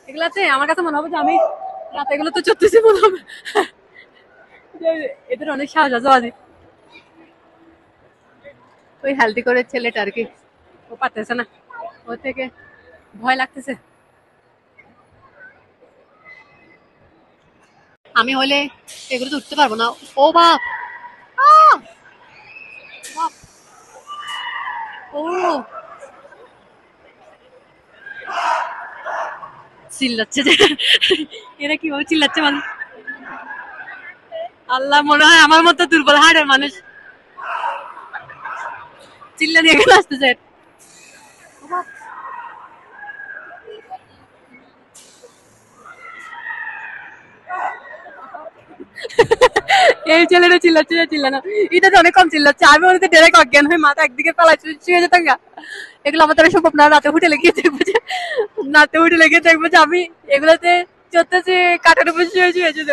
এগুলাতে আমার কাছে মনে হবে যে আমি রাতে এগুলো তো চড়তেছি মনে হবে যে এদের অনেক সাহস আছে আজি ওই হেলদি করে ছেলেটা আর কি ও পারতেছে না ও থেকে ভয় লাগতেছে আমি হলে এগুলো তো উঠতে পারবো না ও বাপ আহ! বাপ ও চিল্লাচ্ছে যে এরা কিভাবে চিল্লাচ্ছে মানুষ আল্লাহ মনে হয় আমার মতো দুর্বল হাড়ের মানুষ চিল্লা দিয়ে গেলে আসতেছে এই ছেলেটা চিল্লাচ্ছে চিল্লানো এটা তো অনেক কম চিল্লাচ্ছে আমি ওদের ডাইরেক্ট অজ্ঞান হয়ে মাথা একদিকে পালাই শুয়ে যেতাম গা এগুলো আমার দ্বারা সম্ভব না রাতে উঠে লেগে দেখবো যে রাতে উঠে লেগে দেখবো যে আমি এগুলোতে চলতেছি কাঠের উপর শুয়ে শুয়ে যেত